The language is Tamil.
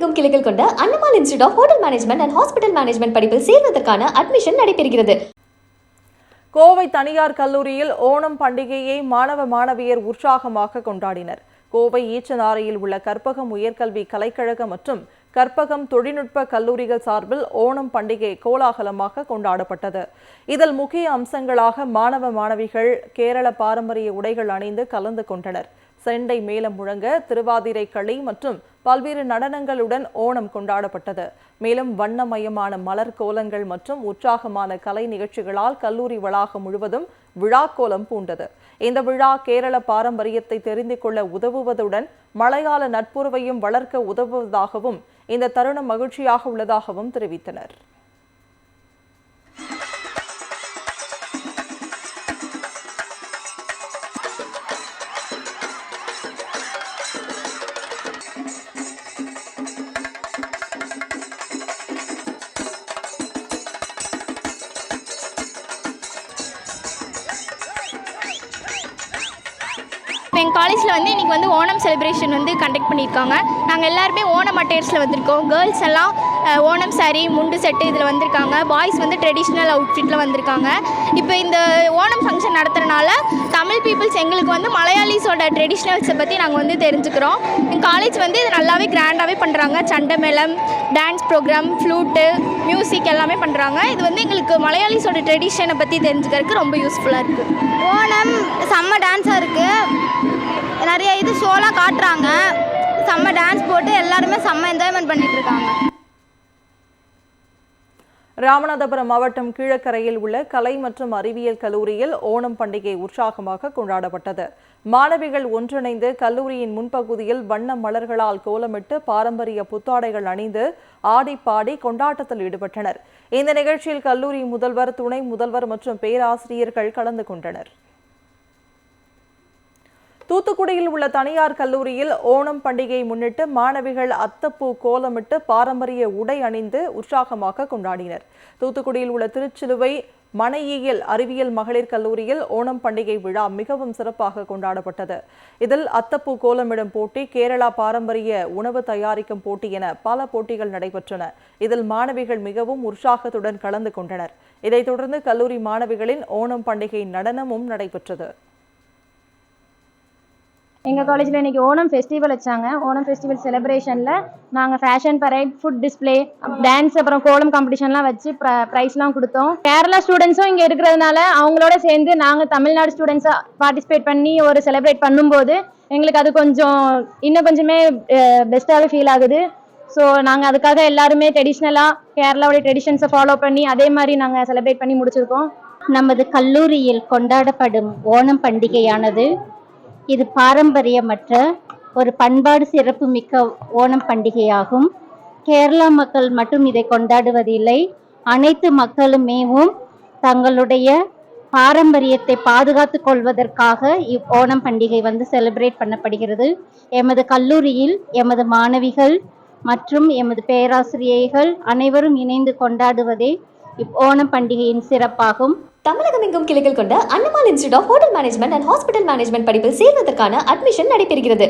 தமிழகமெங்கும் கிளைகள் கொண்ட Annamal institute of hotel management and hospital management படிப்பில் சேர்வதற்கான அட்மிஷன் நடைபெறுகிறது. கோவை தனியார் கல்லூரியில் ஓணம் பண்டிகையை மாணவ மாணவியர் உற்சாகமாக கொண்டாடினர். கோவை ஈச்சனாரையில் உள்ள கற்பகம் உயர்கல்வி கலைக்கழகம் மற்றும் கற்பகம் தொழில்நுட்ப கல்லூரிகள் சார்பில் ஓணம் பண்டிகை கோலாகலமாக கொண்டாடப்பட்டது. இதில் முக்கிய அம்சங்களாக மாணவ மாணவிகள் கேரள பாரம்பரிய உடைகள் அணிந்து கலந்து கொண்டனர். செண்டை மேளம் முழங்க திருவாதிரை களி மற்றும் பல்வேறு நடனங்களுடன் ஓணம் கொண்டாடப்பட்டது. மேலும் வண்ணமயமான மலர் கோலங்கள் மற்றும் உற்சாகமான கலை நிகழ்ச்சிகளால் கல்லூரி வளாகம் முழுவதும் விழாக்கோலம் பூண்டது. இந்த விழா கேரள பாரம்பரியத்தை தெரிந்து கொள்ள உதவுவதுடன் மலையாள நட்புறவையும் வளர்க்க உதவுவதாகவும் இந்த தருணம் மகிழ்ச்சியாக உள்ளதாகவும் தெரிவித்தனர். எங்கள் காலேஜில் இன்றைக்கி ஓணம் செலிப்ரேஷன் கண்டக்ட் பண்ணியிருக்காங்க. நாங்கள் எல்லாருமே ஓணம் அட்டையர்ஸில் வந்திருக்கோம். கேர்ள்ஸ் எல்லாம் ஓணம் சாரீ முண்டு செட்டு இதில் வந்திருக்காங்க. பாய்ஸ் ட்ரெடிஷ்னல் அவுட்ஃபிட்டில் வந்திருக்காங்க. இப்போ இந்த ஓணம் ஃபங்க்ஷன் நடத்துறதுனால தமிழ் பீப்புள்ஸ் எங்களுக்கு மலையாளிஸோட ட்ரெடிஷ்னல்ஸை பற்றி நாங்கள் தெரிஞ்சுக்கிறோம். எங்கள் காலேஜ் இது நல்லாவே கிராண்டாகவே பண்ணுறாங்க. சண்டை மேளம், டான்ஸ் ப்ரோக்ராம், ஃப்ளூட்டு, மியூசிக் எல்லாமே பண்ணுறாங்க. இது எங்களுக்கு மலையாளிஸோட ட்ரெடிஷனை பற்றி தெரிஞ்சுக்கிறதுக்கு ரொம்ப யூஸ்ஃபுல்லாக இருக்குது. ஓணம் செம்ம டான்ஸாக இருக்குது. நிறைய ஷோலாம் காட்டுறாங்க. செம்ம டான்ஸ் போட்டு எல்லாருமே செம்ம என்ஜாய்மெண்ட் பண்ணிட்டு இருக்காங்க. ராமநாதபுரம் மாவட்டம் கீழக்கரையில் உள்ள கலை மற்றும் அறிவியல் கல்லூரியில் ஓணம் பண்டிகை உற்சாகமாக கொண்டாடப்பட்டது. மாணவிகள் ஒன்றிணைந்து கல்லூரியின் முன்பகுதியில் வண்ண மலர்களால் கோலமிட்டு பாரம்பரிய புத்தாடைகள் அணிந்து ஆடி பாடி கொண்டாட்டத்தில் ஈடுபட்டனர். இந்த நிகழ்ச்சியில் கல்லூரி முதல்வர், துணை முதல்வர் மற்றும் பேராசிரியர்கள் கலந்து கொண்டனர். தூத்துக்குடியில் உள்ள தனியார் கல்லூரியில் ஓணம் பண்டிகையை முன்னிட்டு மாணவிகள் அத்தப்பூ கோலமிட்டு பாரம்பரிய உடை அணிந்து உற்சாகமாக கொண்டாடினர். தூத்துக்குடியில் உள்ள திருச்சிலுவை மனையியல் அறிவியல் மகளிர் கல்லூரியில் ஓணம் பண்டிகை விழா மிகவும் சிறப்பாக கொண்டாடப்பட்டது. இதில் அத்தப்பூ கோலமிடும் போட்டி, கேரளா பாரம்பரிய உணவு தயாரிக்கும் போட்டி என பல போட்டிகள் நடைபெற்றன. இதில் மாணவிகள் மிகவும் உற்சாகத்துடன் கலந்து கொண்டனர். இதைத் தொடர்ந்து கல்லூரி மாணவிகளின் ஓணம் பண்டிகை நடனமும் நடைபெற்றது. எங்கள் காலேஜில் இன்றைக்கி ஓணம் ஃபெஸ்டிவல் வச்சாங்க. ஓணம் ஃபெஸ்டிவல் செலிப்ரேஷனில் நாங்கள் fashion parade, food display, dance, அப்புறம் கோலம் காம்படிஷன்லாம் வச்சு ப்ரைஸ்லாம் கொடுத்தோம். கேரளா ஸ்டூடெண்ட்ஸும் இங்கே இருக்கிறதுனால அவங்களோட சேர்ந்து நாங்கள் தமிழ்நாடு ஸ்டூடெண்ட்ஸாக பார்ட்டிசிபேட் பண்ணி ஒரு செலிப்ரேட் பண்ணும்போது எங்களுக்கு அது இன்னும் கொஞ்சமே பெஸ்ட்டாகவே ஃபீல் ஆகுது. ஸோ நாங்கள் அதுக்காக எல்லாருமே ட்ரெடிஷ்னலாக கேரளாவோட ட்ரெடிஷன்ஸை ஃபாலோ பண்ணி அதே மாதிரி நாங்கள் செலிப்ரேட் பண்ணி முடிச்சிருக்கோம். நமது கல்லூரியில் கொண்டாடப்படும் ஓணம் பண்டிகையானது இது பாரம்பரியமற்ற ஒரு பண்பாடு சிறப்புமிக்க ஓணம் பண்டிகையாகும். கேரளா மக்கள் மட்டும் இதை கொண்டாடுவதில்லை, அனைத்து மக்களுமேவும் தங்களுடைய பாரம்பரியத்தை பாதுகாத்து கொள்வதற்காக ஓணம் பண்டிகை செலிப்ரேட் பண்ணப்படுகிறது. எமது கல்லூரியில் எமது மாணவிகள் மற்றும் எமது பேராசிரியர்கள் அனைவரும் இணைந்து கொண்டாடுவதே ஓணம் பண்டிகையின் சிறப்பாகும். தமிழகமெங்கும் கிளைகள் கொண்ட Annamal institute of hotel management and hospital management படிப்பில் சேர்வதற்கான அட்மிஷன் நடைபெறுகிறது.